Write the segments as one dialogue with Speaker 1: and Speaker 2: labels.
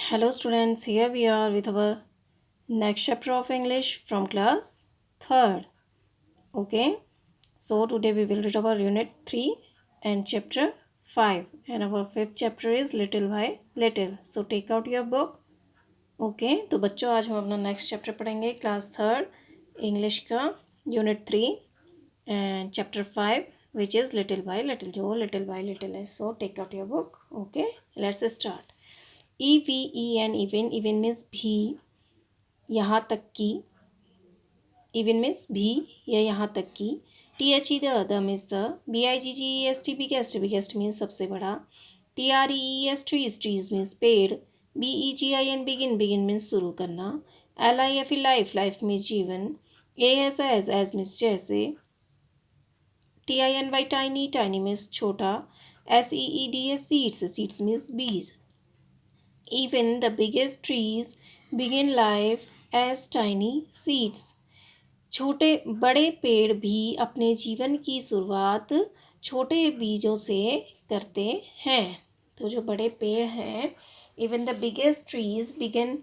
Speaker 1: Hello students, here we are with our next chapter of English from class 3rd. Okay, so today we will read our unit 3 and chapter 5, and our 5th chapter is little by little. So take out your book. Okay, तो बच्चों आज हम अपना next chapter पढ़ेंगे class 3rd English का unit 3 and chapter 5 which is little by little, जो little by little है. So take out your book. Okay, let's start. EVEN, even. Even means भी, यहाँ तक कि. इवन मीन्स भी या यहाँ तक कि. THE the means the. BIGGEST biggest, biggest means सबसे बड़ा. TREES ट्रीज, ट्रीज मीन्स पेड़. BEGIN बिगिन, बिगिन मीन्स शुरू करना. LIFE लाइफ, लाइफ मीन्स जीवन. AS एज मीन्स जैसे. TINY टाइनी, टाइनी मीन्स छोटा. SEEDS सीड्स, सीड्स मीन्स बीज. Even the biggest trees begin life as tiny seeds. छोटे बड़े पेड़ भी अपने जीवन की शुरुआत छोटे बीजों से करते हैं. तो जो बड़े पेड़ हैं, even the biggest trees begin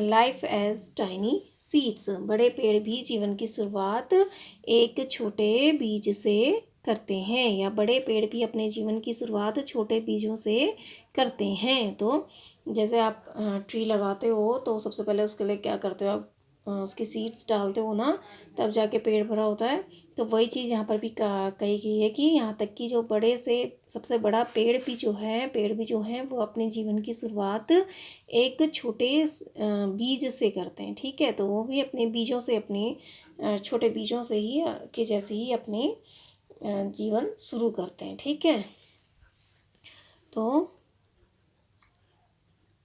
Speaker 1: life as tiny seeds. बड़े पेड़ भी जीवन की शुरुआत एक छोटे बीज से करते हैं, या बड़े पेड़ भी अपने जीवन की शुरुआत छोटे बीजों से करते हैं. तो जैसे आप ट्री लगाते हो तो सबसे पहले उसके लिए क्या करते हो, आप उसकी सीड्स डालते हो ना, तब जाके पेड़ भरा होता है. तो वही चीज़ यहाँ पर भी कही गई है कि यहाँ तक कि जो बड़े से सबसे बड़ा पेड़ भी जो है वो अपने जीवन की शुरुआत एक छोटे बीज से करते हैं. ठीक है, तो वो भी अपने बीजों से, अपने छोटे बीजों से ही के जैसे ही अपने जीवन शुरू करते हैं. ठीक है, तो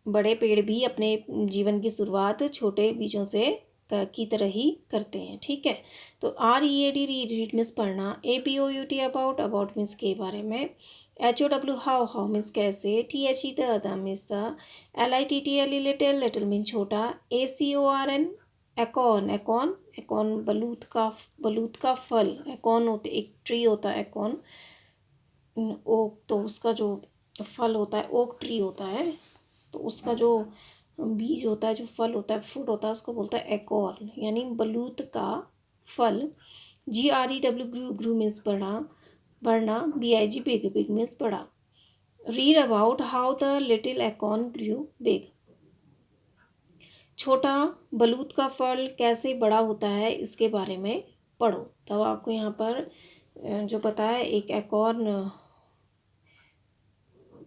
Speaker 1: बड़े पेड़ भी अपने जीवन की शुरुआत छोटे बीजों से की तरह ही करते हैं. ठीक है, तो READ रीड, रीड मीन्स पढ़ना. ABOUT अबाउट, अबाउट मीन्स के बारे में. HOW हाउ, हाउ मीन्स कैसे. THE the means the. LITTLE little, little means छोटा. ACORN एकॉन, एकॉन, एकॉन बलूत का फल. एकॉन होते, एक ट्री होता है एकॉन, ओक, तो उसका जो फल होता है ओक ट्री होता है, तो उसका जो बीज होता है, जो फल होता है, फ्रूट होता है, उसको बोलता है एकॉर्न, यानी बलूत का फल. GREW ग्रू, ग्रू मीन्स बड़ा, बढ़ना. BIG बिग, बिग मीन्स बड़ा. Read about how the little acorn grew big. छोटा बलूत का फल कैसे बड़ा होता है, इसके बारे में पढ़ो. तब आपको यहाँ पर जो पता है, एक एकॉर्न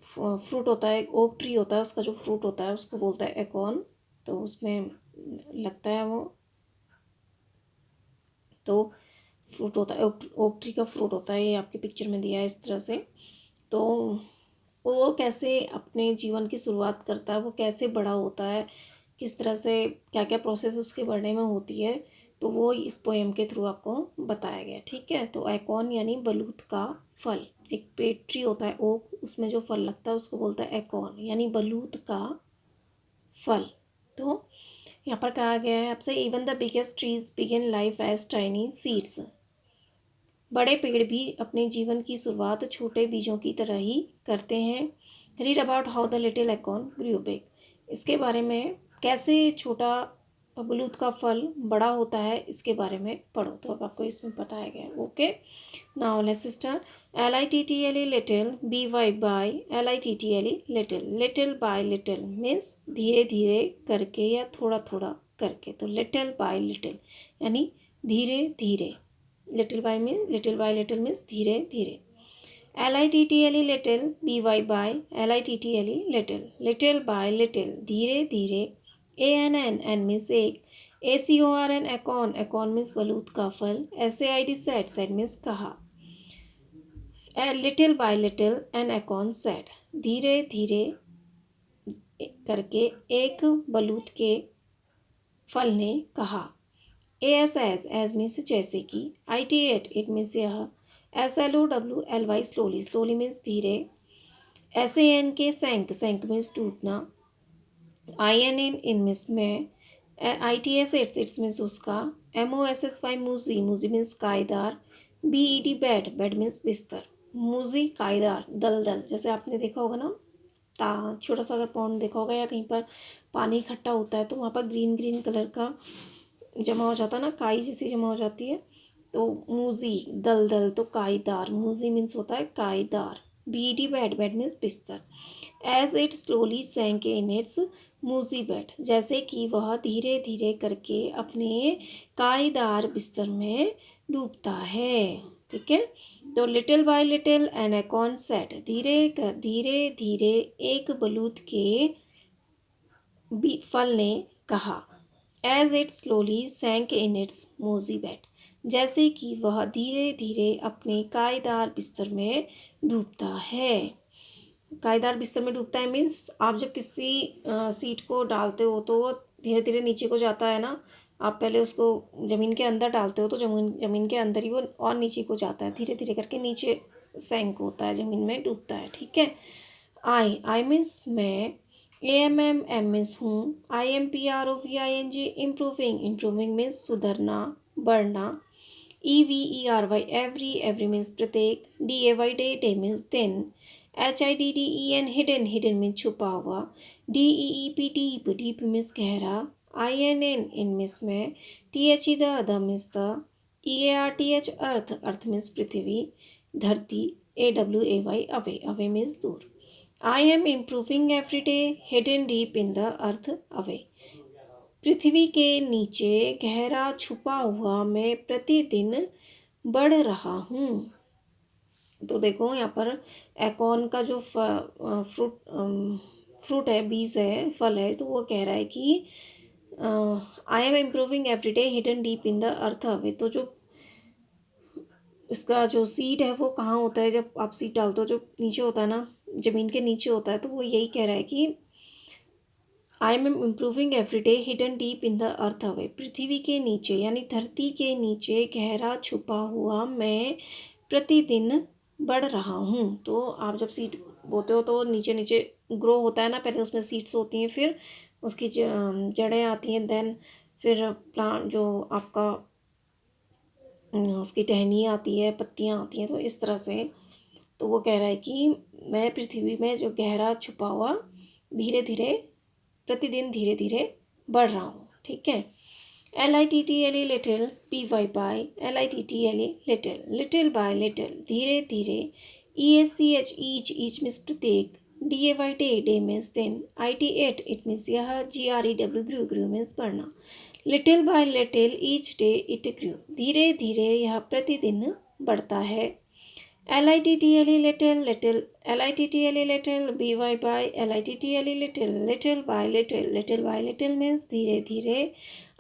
Speaker 1: फ्रूट होता है, ओक ट्री होता है, उसका जो फ्रूट होता है उसको बोलता है एकॉर्न. तो उसमें लगता है वो, तो फ्रूट होता है, ओक ट्री का फ्रूट होता है. ये आपके पिक्चर में दिया है इस तरह से. तो वो कैसे अपने जीवन की शुरुआत करता है, वो कैसे बड़ा होता है, किस तरह से, क्या क्या प्रोसेस उसके बढ़ने में होती है, तो वो इस पोएम के थ्रू आपको बताया गया. ठीक है, तो एकॉर्न यानी बलूत का फल. एक पेट ट्री होता है ओक, उसमें जो फल लगता है उसको बोलता है एकॉर्न, यानी बलूत का फल. तो यहाँ पर कहा गया है आपसे, even the biggest trees begin life as tiny seeds. बड़े पेड़ भी अपने जीवन की शुरुआत छोटे बीजों की तरह ही करते हैं. Read about how the little acorn grew big. इसके बारे में, कैसे छोटा बलूत का फल बड़ा होता है, इसके बारे में पढ़ो. तो अब आपको इसमें बताया गया. Okay, now let's start. LITTLE little, BY by. LITTLE little, little by little means धीरे धीरे करके या थोड़ा थोड़ा करके. तो लिटिल बाय लिटिल यानी धीरे धीरे. लिटिल बाय लिटिल मीन्स धीरे धीरे. LITTLE little, BY by. LITTLE little, little by little धीरे धीरे. ANN, एन मीन्स एक. ACORN एकॉन, एकॉन मीन्स बलूत का फल. SAID सैड, सैड मीन्स कहा. Little by little an acorn said, धीरे धीरे करके एक बलूत के फल ने कहा. AS एज मीन्स जैसे कि. IT इट मीन्स यह. SLOWLY स्लोली, स्लोली मीन्स धीरे. SANK सैंक, सैंक मीन्स टूटना. IN इन मीन्स में. ITS इट्स मीन्स उसका. MOSSY मूजी, मूजी मीन्स कायदार. BED बेड, बेड मीन्स बिस्तर. मूजी कायदार, दलदल, जैसे आपने देखा होगा ना छोटा सा अगर पॉन्ड देखा होगा या कहीं पर पानी इकट्ठा होता है तो वहाँ पर ग्रीन ग्रीन कलर का जमा हो जाता है ना, काई जैसी जमा हो जाती है। तो मूजी दलदल, तो काईदार, मूजी मीन्स होता है काईदार। बीडी बेड, बेड मीन्स बिस्तर। As it slowly sank in its mossy bed, जैसे कि वह धीरे धीरे करके अपने काईदार बिस्तर में डूबता है। ठीक है, तो little by little an acorn set, धीरे धीरे एक बलूत के फल ने कहा। As it slowly sank in its mossy bed, जैसे कि वह धीरे धीरे अपने कायदार बिस्तर में डूबता है। कायदार बिस्तर में डूबता है मीन्स आप जब किसी सीट को डालते हो तो वो धीरे धीरे नीचे को जाता है ना। आप पहले उसको ज़मीन के अंदर डालते हो तो ज़मीन के अंदर ही वो और नीचे को जाता है, धीरे धीरे करके नीचे सैंक होता है, ज़मीन में डूबता है। ठीक है, आई मीन्स मैं, एम मीन्स हूँ, IMPROVING इम्प्रूविंग, इम्प्रूविंग मीन्स सुधरना, बढ़ना। EVERY एवरी मीन्स प्रत्येक। DAY डे मीन्स दिन। HIDDEN हिडन, हिडन मीन्स छुपा हुआ। DEEP डीप मीन्स गहरा। INN इन मीन्स में। THE the means the. EARTH earth, earth means पृथ्वी धरती। AWAY अवे, अवे मीन्स दूर। I am improving every day, hidden deep in the earth away। पृथ्वी के नीचे गहरा छुपा हुआ मैं प्रतिदिन बढ़ रहा हूँ। तो देखो यहाँ पर एकॉन का जो फ्रूट है, बीज है, फल है, तो वो कह रहा है कि I am improving every day hidden deep in the earth away. तो जो इसका जो सीड है वो कहाँ होता है, जब आप सीड डालते हो जो नीचे होता है ना, ज़मीन के नीचे होता है, तो वो यही कह रहा है कि I am improving every day hidden deep in the earth away. पृथ्वी के नीचे यानी धरती के नीचे गहरा छुपा हुआ मैं प्रतिदिन बढ़ रहा हूँ। तो आप जब सीड बोते हो तो नीचे नीचे ग्रो होता है ना, पहले उसमें सीड्स होती हैं, फिर उसकी जड़ें आती हैं, देन फिर प्लांट जो आपका उसकी टहनी आती है, पत्तियाँ आती हैं, तो इस तरह से। तो वो कह रहा है कि मैं पृथ्वी में जो गहरा छुपा हुआ धीरे धीरे प्रतिदिन धीरे धीरे बढ़ रहा हूँ। ठीक है, LITTLE little, PY by, LITTLE little, little by little धीरे धीरे। ESCH ईच मीन्स प्रत्येक। DAY डे मीन्स दिन। IT इट मीन्स यह। GREW ग्रू मीन्स बढ़ना। Little by little each day it grew, धीरे धीरे यह प्रतिदिन बढ़ता है। LITTLE little, little, LITTLE little, BY by, LITTLE little, little by little, little by little means धीरे धीरे।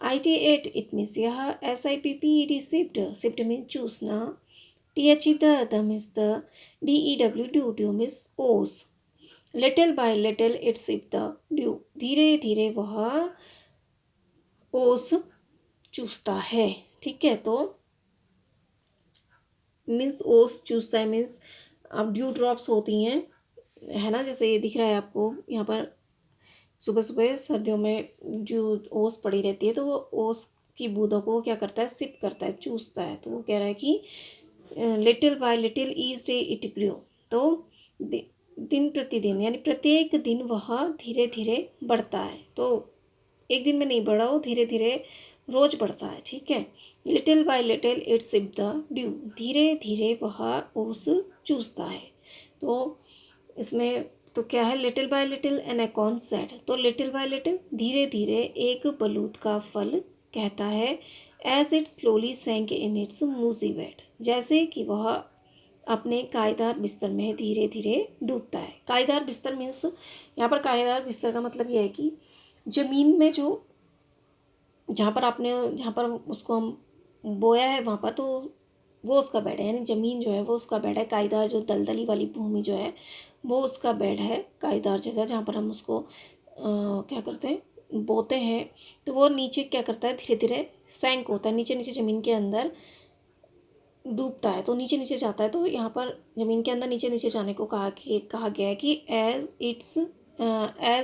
Speaker 1: IT इट मीन्स यह। SIPPED sipped, sipped means चूसना। THE the means the. DEW dew means ओस। Little by little it sip the dew, धीरे धीरे वह ओस चूसता है। ठीक है, तो मीन्स ओस चूसता है मीन्स अब ड्यू ड्रॉप्स होती हैं, है ना, जैसे ये दिख रहा है आपको यहाँ पर। सुबह सुबह सर्दियों में जो ओस पड़ी रहती है तो वो ओस की बूंदों को क्या करता है, सिप करता है, चूसता है। तो वो कह रहा है कि little by little each day it grow, तो दिन प्रतिदिन यानी प्रत्येक दिन वह धीरे धीरे बढ़ता है। तो एक दिन में नहीं बढ़ा, वो धीरे धीरे रोज बढ़ता है। ठीक है, little by little it sip the dew, धीरे धीरे वह ओस चूसता है। तो इसमें तो क्या है, little by little an acorn said, तो लिटिल बाय लिटिल धीरे धीरे एक बलूत का फल कहता है। As it slowly sank in its mossy bed, जैसे कि वह अपने कायदार बिस्तर में धीरे धीरे डूबता है। कायदार बिस्तर मीन्स यहाँ पर कायदार बिस्तर का मतलब यह है कि ज़मीन में जो जहाँ पर उसको हम बोया है वहाँ पर, तो वो उसका बेड है, यानी ज़मीन जो है वो उसका बेड है। कायदार जो दलदली वाली भूमि जो है वो उसका बेड है। कायदार जगह जहाँ पर हम उसको क्या करते हैं, बोते हैं, तो वो नीचे क्या करता है, धीरे धीरे सैंक होता है, नीचे नीचे ज़मीन के अंदर डूबता है, तो नीचे नीचे जाता है। तो यहाँ पर ज़मीन के अंदर नीचे नीचे जाने को कहा गया है कि as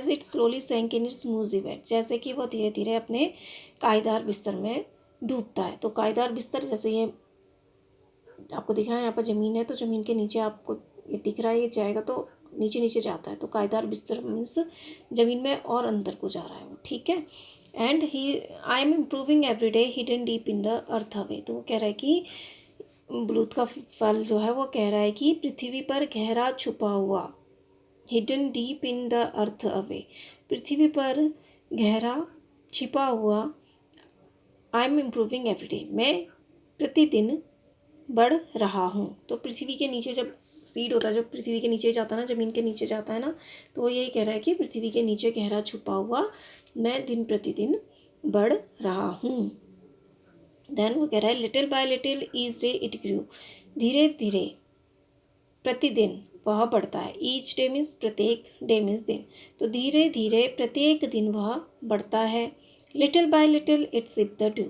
Speaker 1: it slowly sank in its mossy bed, जैसे कि वो धीरे धीरे अपने कायदार बिस्तर में डूबता है। तो कायदार बिस्तर जैसे ये आपको दिख रहा है, यहाँ पर ज़मीन है, तो ज़मीन के नीचे आपको ये दिख रहा है, ये जाएगा तो नीचे नीचे जाता है, तो कायदार बिस्तर मीन्स ज़मीन में और अंदर को जा रहा है वो, ठीक है। And he I am improving every day hidden deep in the earth away, तो वो कह रहा है कि ब्लूथ का फल जो है वो कह रहा है कि पृथ्वी पर गहरा छुपा हुआ, hidden deep in the earth away, पृथ्वी पर गहरा छिपा हुआ, I am improving every day, मैं प्रतिदिन बढ़ रहा हूँ। तो पृथ्वी के नीचे जब सीड होता है, जब पृथ्वी के नीचे जाता है ना, ज़मीन के नीचे जाता है ना, तो वो यही कह रहा है कि पृथ्वी के नीचे गहरा छुपा हुआ मैं दिन प्रतिदिन बढ़ रहा हूँ। देन वो कह रहा है little by little each day it grew, धीरे धीरे प्रतिदिन वह बढ़ता है। ईच डे मीन्स प्रत्येक, डे मीन्स दिन, तो धीरे धीरे प्रत्येक दिन वह बढ़ता है। Little by little it sip the dew,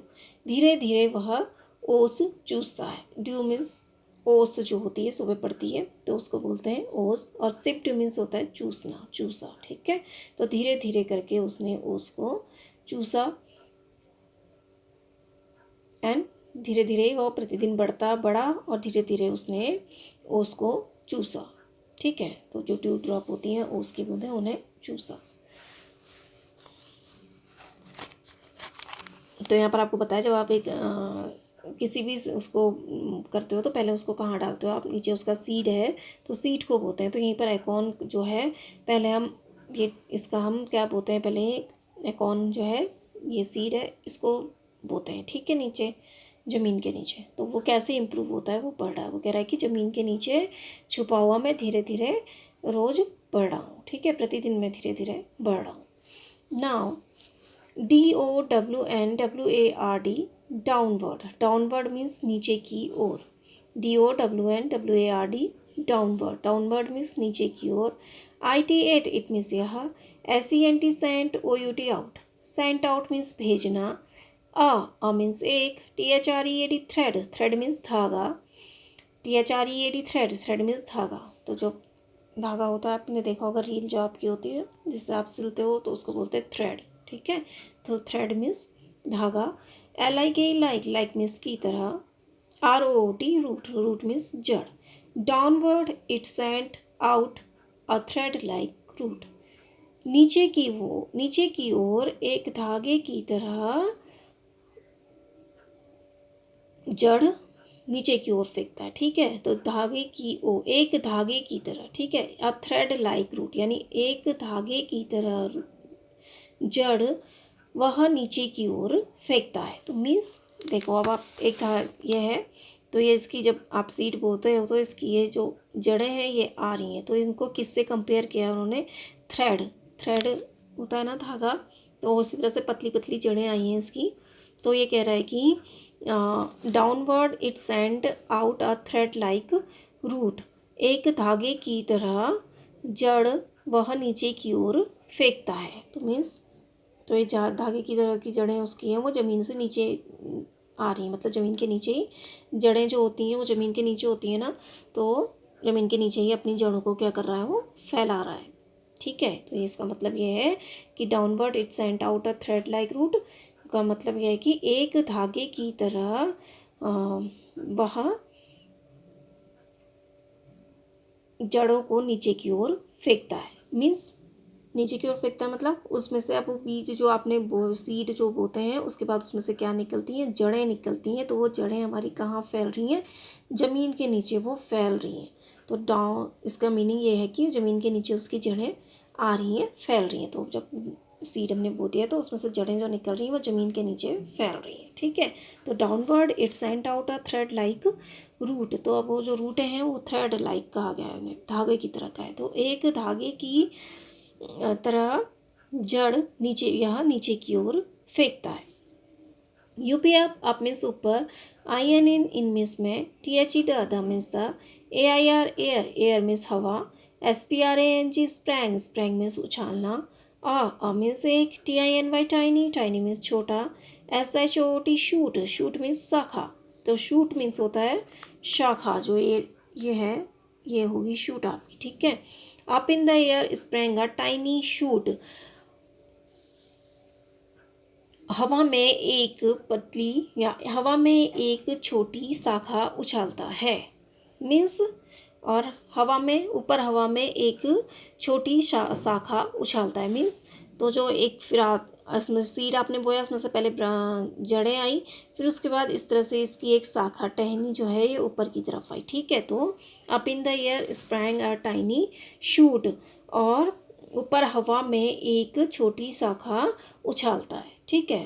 Speaker 1: धीरे धीरे वह ओस चूसता है। ड्यू मीन्स ओस जो होती है सुबह पड़ती है तो उसको बोलते हैं ओस, और सिप्ड मीन्स होता है चूसना, चूसा, ठीक है। तो धीरे धीरे करके उसने ओस को चूसा एंड धीरे धीरे वो प्रतिदिन बढ़ा और धीरे धीरे उसने ओस को चूसा, ठीक है। तो जो ड्यू ड्रॉप होती हैं ओस की बूंदें, उन्हें चूसा। तो यहाँ पर आपको बताया, जब आप एक किसी भी उसको करते हो तो पहले उसको कहाँ डालते हो आप, नीचे उसका सीड है तो सीड को बोते हैं। तो यहीं पर एकॉन जो है, पहले हम ये इसका हम क्या बोते हैं, पहले एकॉन जो है ये सीड है, इसको बोते हैं, ठीक है, नीचे ज़मीन के नीचे। तो वो कैसे इम्प्रूव होता है, वो बढ़ रहा है। वो कह रहा है कि ज़मीन के नीचे छुपा हुआ मैं धीरे धीरे रोज़ बढ़ रहा हूँ, ठीक है, प्रतिदिन मैं धीरे धीरे बढ़ रहा हूँ। Now DOWNWARD, downward, downward means नीचे की ओर। DOWNWARD, डाउनवर्ड, डाउनवर्ड मीन्स नीचे की ओर। IT8 इट मीन्स यह। SENT sent, OUT out, sent out means भेजना। अ मीन्स एक। THREAD थ्रेड, थ्रेड मीन्स धागा। THREAD थ्रेड, थ्रेड मीन्स धागा। तो जो धागा होता है, आपने देखा होगा रील जो आपकी होती है जिससे आप सिलते हो, तो उसको बोलते हैं थ्रेड, ठीक है। तो थ्रेड मीन्स धागा। LIK लाइक, लाइक मीन्स की तरह। ROOT रूट, रूट मीन्स जड़। Downward it sent out a thread like root, नीचे की ओर एक धागे की तरह जड़ नीचे की ओर फेंकता है, ठीक है। तो धागे की ओर, एक धागे की तरह, ठीक है। अ थ्रेड लाइक रूट यानी एक धागे की तरह जड़ वह नीचे की ओर फेंकता है। तो मीन्स देखो, अब आप एक ये है, तो ये इसकी जब आप सीड बोते हो तो इसकी ये जो जड़ें हैं ये आ रही हैं, तो इनको किससे कंपेयर किया उन्होंने, थ्रेड, थ्रेड होता है ना धागा, तो इसी तरह से पतली पतली जड़ें आई हैं इसकी। तो ये कह रहा है कि downward it send out a thread like root, एक धागे की तरह जड़ वह नीचे की ओर फेंकता है। तो मीन्स, तो ये धागे की तरह की जड़ें उसकी हैं वो ज़मीन से नीचे आ रही हैं, मतलब ज़मीन के नीचे ही जड़ें जो होती हैं वो ज़मीन के नीचे होती हैं ना, तो ज़मीन के नीचे ही अपनी जड़ों को क्या कर रहा है, वो फैला रहा है, ठीक है। तो इसका मतलब ये है कि downward it sent out a thread like root का मतलब यह है कि एक धागे की तरह वह जड़ों को नीचे की ओर फेंकता है। मीन्स नीचे की ओर फेंकता है मतलब उसमें से अब वो बीज जो आपने सीड जो बोते हैं उसके बाद उसमें से क्या निकलती हैं, जड़ें निकलती हैं। तो वो जड़ें हमारी कहाँ फैल रही हैं, ज़मीन के नीचे वो फैल रही हैं। तो डाउन, इसका मीनिंग ये है कि ज़मीन के नीचे उसकी जड़ें आ रही हैं, फैल रही हैं। तो जब सीड हमने बो दिया तो उसमें से जड़ें जो निकल रही हैं वो ज़मीन के नीचे फैल रही हैं, ठीक है। तो downward it sent out a thread like root, तो अब वो जो रूट हैं वो थ्रेड लाइक कहा गया है, उन्हें धागे की तरह का है। तो एक धागे की तरह जड़ नीचे, यहाँ नीचे की ओर फेंकता है। UP अप मीन्स ऊपर, IN इन मीन्स में, THE the means the, AIR air, air means हवा, SPRANG स्प्रैंग, स्प्रैंग मीन्स उछालना, अ मीन्स एक, TINY टाइनी, टाइनी मीन्स छोटा, SHOOT शूट, शूट मीन्स शाखा। तो शूट मीन्स होता है शाखा, जो ये है ये होगी शूट आपकी, ठीक है। Up in the air sprang a tiny shoot, हवा में एक पतली या हवा में एक छोटी शाखा उछालता है। मीन्स और हवा में, ऊपर हवा में एक छोटी शाखा उछालता है। मीन्स तो जो एक फिर उसमें सीड आपने बोया, उसमें से पहले जड़ें आई, फिर उसके बाद इस तरह से इसकी एक शाखा, टहनी जो है ये ऊपर की तरफ आई। ठीक है, तो up in the air sprang a tiny shoot, और ऊपर हवा में एक छोटी शाखा उछालता है। ठीक है,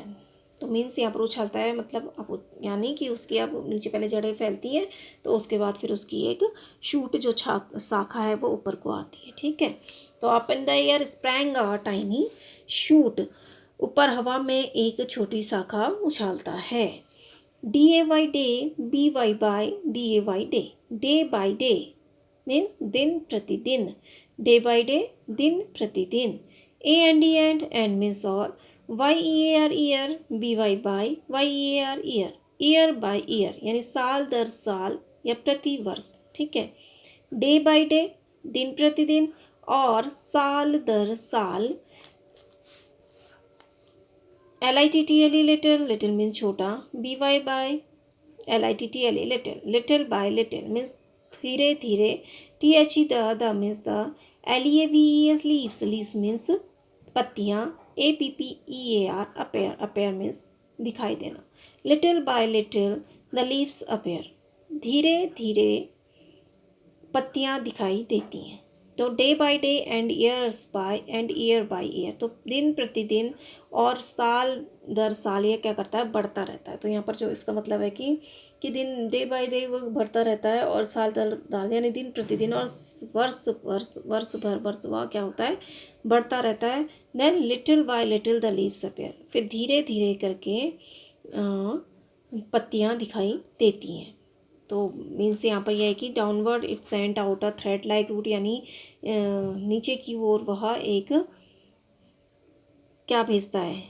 Speaker 1: तो मीन्स यहाँ पर उछालता है मतलब अब यानी कि उसकी अब नीचे पहले जड़ें फैलती हैं, तो उसके बाद फिर उसकी एक शूट जो शाखा है वो ऊपर को आती है। ठीक है, तो up in the air sprang a tiny shoot, ऊपर हवा में एक छोटी शाखा उछालता है। D A Y day, B Y by D A Y day by day means दिन प्रतिदिन, डे बाई डे दिन प्रतिदिन। ए एंड मीन्स और, Y E A R year, B Y by, Y E A R year, year by year यानी साल दर साल या प्रति वर्ष। ठीक है, डे बाई डे दिन प्रतिदिन, और साल दर साल, L I T T L E little, little means छोटा, B Y by, L I T T L E little, little by little means धीरे धीरे, T H E the means the, L E A V E S leaves, leaves means पत्तियाँ, A P P E A R appear, appear means दिखाई देना, little by little the leaves appear, धीरे धीरे पत्तियाँ दिखाई देती हैं। तो day by day and year by year, तो दिन प्रतिदिन और साल दर साल ये क्या करता है, बढ़ता रहता है। तो यहाँ पर जो इसका मतलब है कि दिन डे बाय डे वो बढ़ता रहता है, और साल दर साल यानी दिन प्रतिदिन, और वर्ष भर वर्ष वह क्या होता है, बढ़ता रहता है। Then little by little the leaves appear, फिर धीरे धीरे करके पत्तियाँ दिखाई देती हैं। तो मीन्स यहाँ पर यह है कि downward it sent out a thread like root, यानी नीचे की ओर वह एक क्या भेजता है,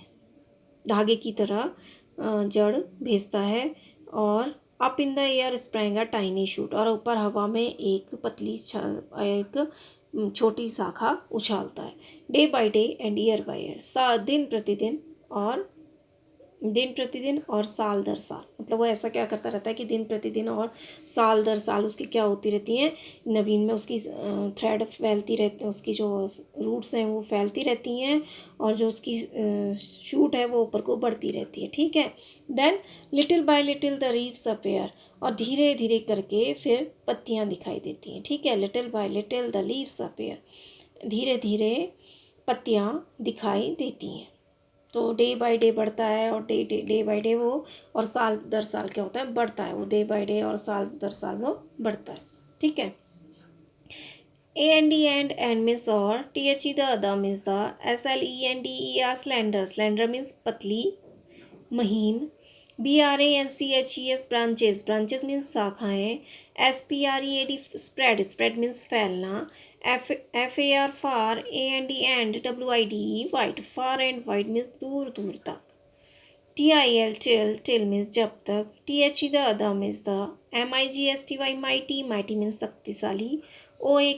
Speaker 1: धागे की तरह जड़ भेजता है। और up in the air sprang a tiny shoot, और ऊपर हवा में एक पतली एक छोटी शाखा उछालता है। Day by day and year by year, दिन प्रतिदिन और दिन प्रतिदिन और साल दर साल, मतलब वो ऐसा क्या करता रहता है कि दिन प्रतिदिन और साल दर साल उसकी क्या होती रहती हैं, नवीन में उसकी थ्रेड फैलती रहती, उसकी जो रूट्स हैं वो फैलती रहती हैं, और जो उसकी शूट है वो ऊपर को बढ़ती रहती है। ठीक है, then little by little the leaves appear, और धीरे धीरे करके फिर पत्तियाँ दिखाई देती हैं। ठीक है, little by little the leaves appear, धीरे धीरे पत्तियाँ दिखाई देती हैं। तो डे बाय डे बढ़ता है, और डे बाय डे वो, और साल दर साल क्या होता है, बढ़ता है वो, डे बाय डे और साल दर साल वो बढ़ता है। ठीक है, A N D and means और, T H E the means the, S L E N D E R slender, slender means पतली महीन, B R A N C H E S branches, branches means शाखाएँ, S P R E A D spread, spread means फैलना, F A R far, A N D and, W I D E wide, far and wide means दूर दूर तक, T I L till, till means जब तक, T H E the means the, M I G S T Y mighty, mighty means शक्तिशाली, O A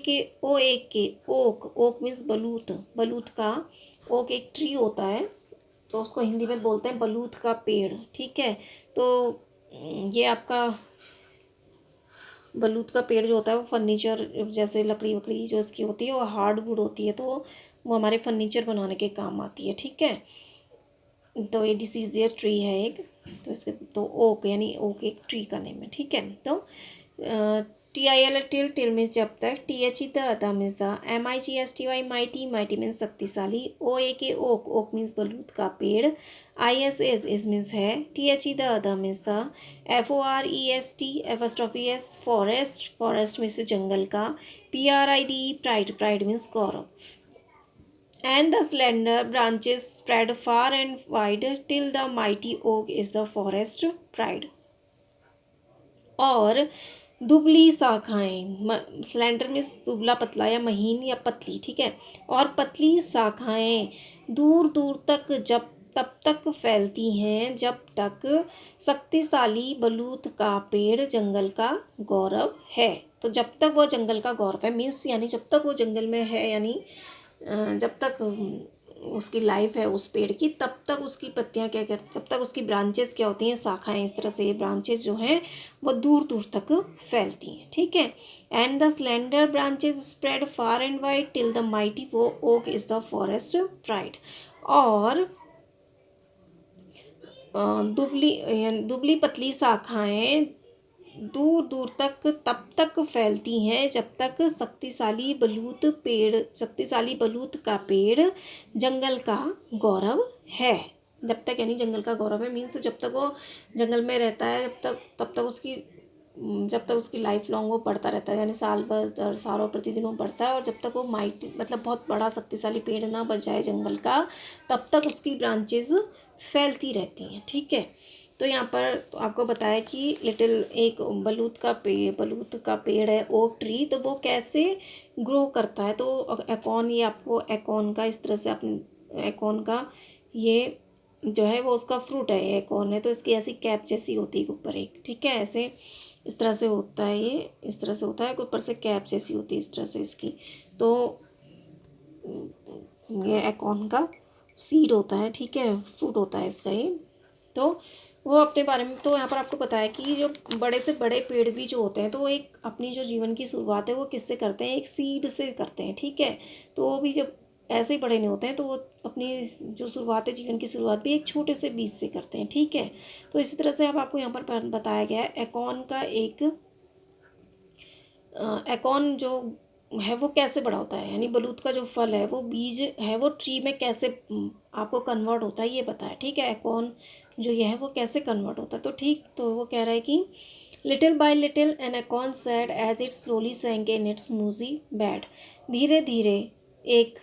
Speaker 1: K oak, oak means बलूत, बलूत का, oak एक ट्री होता है, तो उसको हिंदी में बोलते हैं बलूत का पेड़। ठीक है, तो ये आपका बलूत का पेड़ जो होता है वो फर्नीचर, जैसे लकड़ी वकड़ी जो इसकी होती है वो हार्डवुड होती है, तो वो हमारे फर्नीचर बनाने के काम आती है। ठीक है, तो ये डिसीजियर ट्री है एक, तो इसके तो ओक यानी ओक एक ट्री का नेम है। ठीक है, तो T I L till, till means जब तक, T H E the means the, M I G S T Y mighty, mighty means शक्तिशाली, O A K oak, oak means बलूत का पेड़, आई एस एस मीन्स है, T H E the means the, F O R E S T apostrophe S forest, forest means जंगल का, P R I D pride, pride means गौरव, and the slender branches spread far and wide till the mighty oak is the forest pride। और दुबली शाखाएं, slender means दुबला पतला या महीन या पतली। ठीक है, और पतली शाखाएं दूर दूर तक जब तब तक फैलती हैं जब तक शक्तिशाली बलूत का पेड़ जंगल का गौरव है। तो जब तक वो जंगल का गौरव है मीन्स यानी जब तक वो जंगल में है, यानी जब तक उसकी लाइफ है उस पेड़ की, तब तक उसकी पत्तियां क्या कहते, तब तक उसकी ब्रांचेस क्या होती हैं, शाखाएं। इस तरह से ये ब्रांचेस जो हैं वो दूर दूर तक फैलती हैं, ठीक है। And the slender branches spread far and wide till the mighty वो oak is the forest pride. और दुबली दुबली पतली शाखाएं दूर दूर तक तब तक फैलती हैं जब तक शक्तिशाली बलूत का पेड़ जंगल का गौरव है। जब तक यानी जंगल का गौरव है मीन्स जब तक वो जंगल में रहता है जब तक उसकी लाइफ लॉन्ग वो बढ़ता रहता है, यानी साल भर दर सालों प्रतिदिन वो बढ़ता है, और जब तक वो माइट मतलब बहुत बड़ा शक्तिशाली पेड़ ना बन जाए जंगल का, तब तक उसकी ब्रांचेज फैलती रहती हैं, ठीक है। तो यहाँ पर तो आपको बताया कि एक बलूत का पेड़ है ओक ट्री, तो वो कैसे ग्रो करता है। तो एकॉन, ये आपको एकॉन का इस तरह से अपने एकॉन का ये जो है वो उसका फ्रूट है, ये एकॉन है, तो इसकी ऐसी कैप जैसी होती है ऊपर एक, ठीक है। ऐसे इस तरह से होता है, ये इस तरह से होता है, ऊपर से कैप जैसी होती है इस तरह से इसकी। तो ये एकॉन का सीड होता है, ठीक है, फ्रूट होता है इसका ये। तो वो अपने बारे में, तो यहाँ पर आपको पता है कि जो बड़े से बड़े पेड़ भी जो होते हैं, तो वो एक अपनी जो जीवन की शुरुआत है वो किससे करते हैं, एक सीड से करते हैं, ठीक है। तो वो भी जब ऐसे ही बड़े नहीं होते हैं, तो वो अपनी जो शुरुआत है, जीवन की शुरुआत भी एक छोटे से बीज से करते हैं, ठीक है। तो इसी तरह से अब आपको यहाँ पर बताया गया है एकॉन का एकॉन जो है वो कैसे बड़ा होता है, यानी बलूत का जो फल है वो बीज है वो ट्री में कैसे आपको कन्वर्ट होता है ये बताया, ठीक है। एकॉन जो ये है वो कैसे कन्वर्ट होता है, तो ठीक, तो वो कह रहा है कि little by little an acorn said as it slowly sank in its mossy bed. धीरे धीरे एक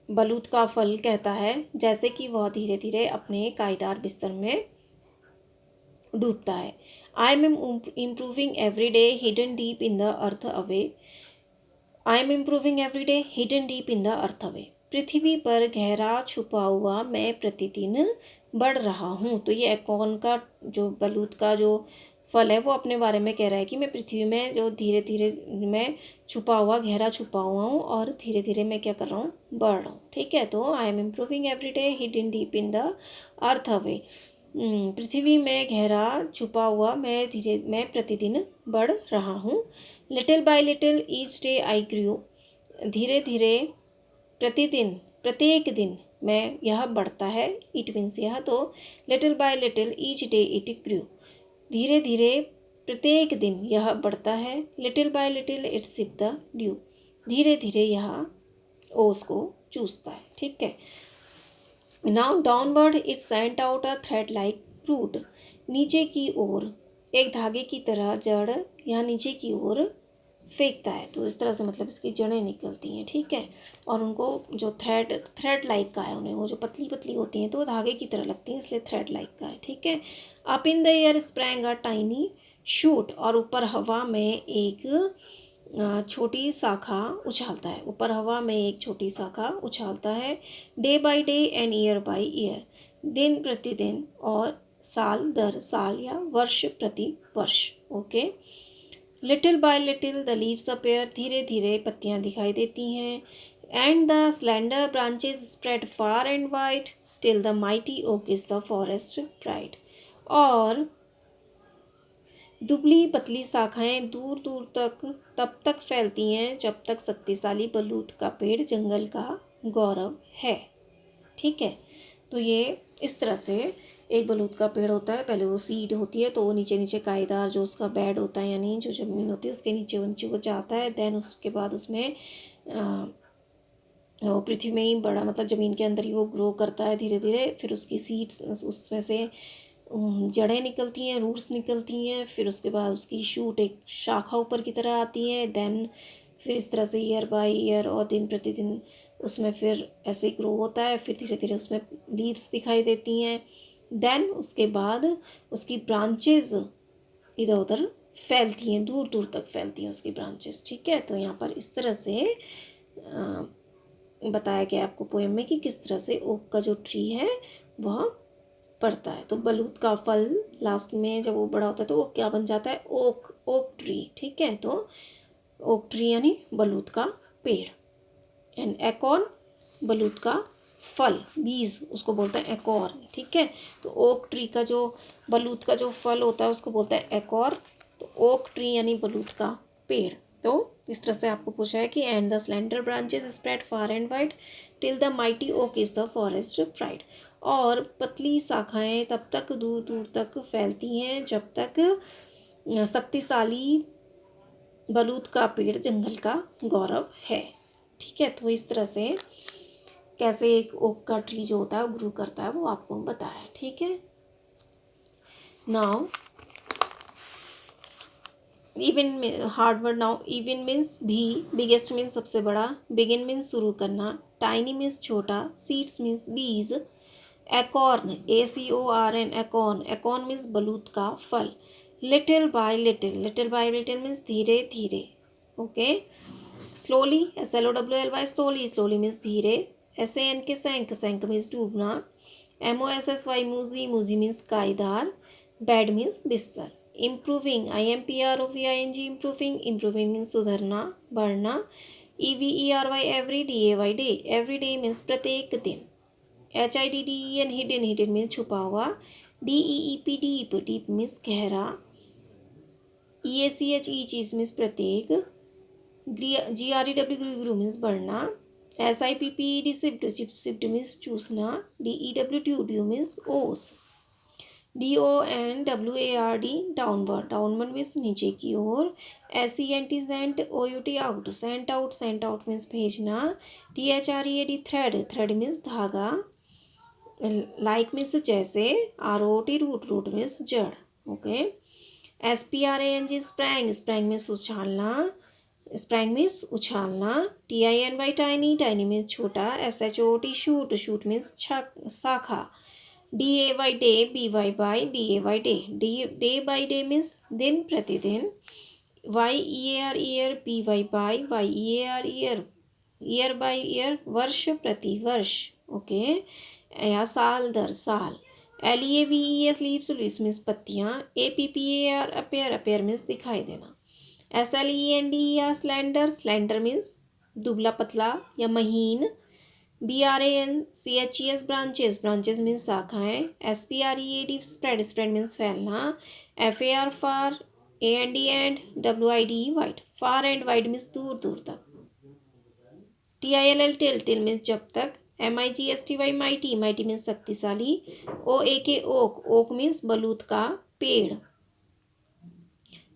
Speaker 1: बलूत का फल कहता है जैसे कि वह धीरे धीरे अपने कांटेदार बिस्तर में डूबता है। I am improving every day hidden deep in the earth away. I am improving every day hidden deep in the earth away. पृथ्वी पर गहरा छुपा हुआ मैं प्रतिदिन बढ़ रहा हूँ। तो ये एकॉन का जो बलूत का जो फल है वो अपने बारे में कह रहा है कि मैं पृथ्वी में जो धीरे धीरे मैं गहरा छुपा हुआ हूँ, और धीरे धीरे मैं क्या कर रहा हूँ, बढ़ रहा हूँ, ठीक है। तो I am improving every day hidden deep in the earth away. पृथ्वी में गहरा छुपा हुआ मैं प्रतिदिन बढ़ रहा हूँ। Little by little each day I grew. धीरे धीरे प्रतिदिन प्रत्येक दिन मैं यह बढ़ता है, इट मीन्स यह, तो little by little each day it grew. धीरे धीरे प्रत्येक दिन यह बढ़ता है, little by little it sip the dew. धीरे धीरे यह ओस को चूसता है, ठीक है। Now downward it sent out a thread like root. नीचे की ओर एक धागे की तरह जड़ यहाँ नीचे की ओर फेंकता है, तो इस तरह से मतलब इसकी जड़ें निकलती हैं, ठीक है। और उनको जो थ्रेड लाइक का है, उन्हें वो जो पतली पतली होती हैं तो वो धागे की तरह लगती हैं, इसलिए थ्रेड लाइक का है, ठीक है। Up in the air sprang a tiny shoot. और ऊपर हवा में एक छोटी शाखा उछालता है, ऊपर हवा में एक छोटी शाखा उछालता है। Day by day and year by year. दिन प्रतिदिन और साल दर साल या वर्ष प्रति वर्ष, okay. Little by little the leaves appear. धीरे धीरे पत्तियां दिखाई देती हैं। And the slender branches spread far and wide till the mighty oak is the forest pride. और दुबली पतली शाखाएं दूर दूर तक तब तक फैलती हैं जब तक शक्तिशाली बलूत का पेड़ जंगल का गौरव है, ठीक है। तो ये इस तरह से एक बलूत का पेड़ होता है, पहले वो सीड होती है, तो वो नीचे नीचे कायदार जो उसका बेड होता है, यानी जो ज़मीन होती है उसके नीचे नीचे वो जाता है। देन उसके बाद उसमें वो पृथ्वी में ही बड़ा, मतलब ज़मीन के अंदर ही वो ग्रो करता है धीरे धीरे। फिर उसकी सीड्स, उसमें से जड़ें निकलती हैं, रूट्स निकलती हैं। फिर उसके बाद उसकी शूट एक शाखा ऊपर की तरह आती है। देन फिर इस तरह से ईयर बाय ईयर और दिन प्रतिदिन उसमें फिर ऐसे ही ग्रो होता है। फिर धीरे धीरे उसमें लीव्स दिखाई देती हैं। देन उसके बाद उसकी ब्रांचेज इधर उधर फैलती हैं, दूर दूर तक फैलती हैं उसकी ब्रांचेस, ठीक है। तो यहाँ पर इस तरह से बताया गया आपको पोएम में कि किस तरह से ओक का जो ट्री है वह पड़ता है। तो बलूत का फल लास्ट में जब वो बड़ा होता है तो वो क्या बन जाता है, ओक ट्री, ठीक है। तो ओक ट्री यानी बलूत का पेड़। एंड एकॉर्न बलूत का फल, बीज उसको बोलते हैं एकॉर्न, ठीक है। तो ओक ट्री का जो बलूत का जो फल होता है उसको बोलते हैं एकॉर्न। तो ओक ट्री यानी बलूत का पेड़। तो इस तरह से आपको पूछा है कि and the slender branches spread far and wide till the mighty oak is the forest pride. और पतली शाखाएं तब तक दूर दूर तक फैलती हैं जब तक शक्तिशाली बलूत का पेड़ जंगल का गौरव है, ठीक है। तो इस तरह से कैसे एक ओक का ट्री जो होता है वो ग्रो करता है वो आपको बताया, ठीक है। Now even hard word. Now even means भी, बिगेस्ट मीन्स सबसे बड़ा, बिगिन मीन्स शुरू करना, टाइनी मीन्स छोटा, सीड्स मीन्स बीज, acorn ACORN acorn, acorn means बलूत का फल, little by little, little by little means धीरे धीरे, okay. Slowly SLOWLY slowly, slowly means धीरे, SAN के सैंक, सैंक मीन्स डूबना, MOSSY मूजी, मूजी मीन्स काईदार, बेड मीन्स बिस्तर, improving IMPROVING improving, improving means सुधरना बढ़ना, EVERY every, DAY day, every day means प्रत्येक दिन, HIDDEN हिडन, हिडन मीन्स छुपा हुआ, DEEP डीप, डीप मीन्स गहरा, EACH चीज मीन्स प्रत्येक, GREW ग्रू मीन्स बढ़ना, SIPPED सिप्ड, सिप्ड मीन्स चूसना, DEW ड्यू मीन्स ओस, DONWARD डाउनवर्ड, डाउनवर्ड मीन्स नीचे की ओर, SENT sent, OUT out, sent out, sent out means भेजना, THREAD थ्रेड, थ्रेड मीन्स धागा, लाइक मीन्स जैसे, ROT रूट, रूट मीन्स जड़, okay. SPRANG sprang, sprang means उछालना, sprang means उछालना, TINY टाइनी, टाइनी मीन्स छोटा, SHOT शूट, शूट मीन्स शाखा, DAY day, BY by, DAY day, day by day means दिन प्रतिदिन, YEAR year, BY by, YEAR year, year by year वर्ष प्रति वर्ष, okay, या साल दर साल, LEAVES लीव्स, लीव्स मीन्स पत्तियाँ, APPAR अपेयर, अपेयर मीन्स दिखाई देना, SLENDER स्लेंडर, स्लेंडर मीन्स दुबला पतला या महीन, BRANCHES ब्रांचेस, ब्रांचेस मीन्स शाखाएं, SPREAD स्प्रेड, स्प्रेड मीन्स फैलना, FAR far, AND and, WIDE wide, far and wide means दूर दूर तक, TILL टिल, टिल मीन्स जब तक, MIGSTY माइटी, माइटी मीन्स शक्तिशाली, OAK ओक, ओक मीन्स बलूत का पेड़,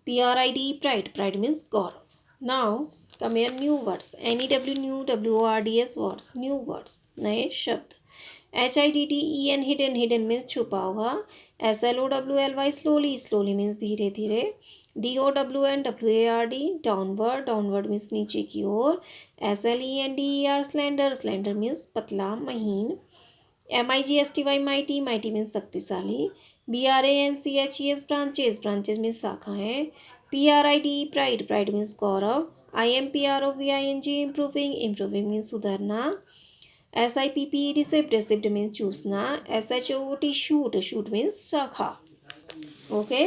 Speaker 1: PRID pride, pride means Gaurav. Now come here new words, NEW new, WORDS words, new words नए शब्द, HIDDEN हिडन, हिडन मीन्स छुपा हुआ, SLOWLY स्लोली, स्लोली मीन्स धीरे धीरे, DOWNWARD डाउनवर्ड, डाउनवर्ड मीन्स नीचे की ओर, SLENDER स्लेंडर, स्लेंडर मीन्स पतला महीन, MIGSTY माइटी, माइटी मीन्स शक्तिशाली, BRANCHES ब्रांचेस, ब्रांचेस मीन्स शाखाएं, PRID प्राइड, प्राइड मीन्स गौरव, IMPROVING इम्प्रूविंग, इम्प्रूविंग मीन्स सुधरना, SIPP रिसिप्ट, रिसिप्ट मीन्स चूसना, SHOT शूट, शूट मीन्स शाखा, ओके।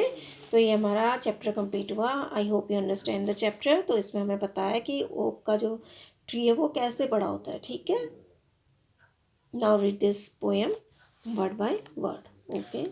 Speaker 1: तो ये हमारा चैप्टर कंप्लीट हुआ। I hope you understand the chapter. तो इसमें हमें बताया कि ओक का जो ट्री है वो कैसे बड़ा होता है, ठीक है। Now read this poem word by word, okay।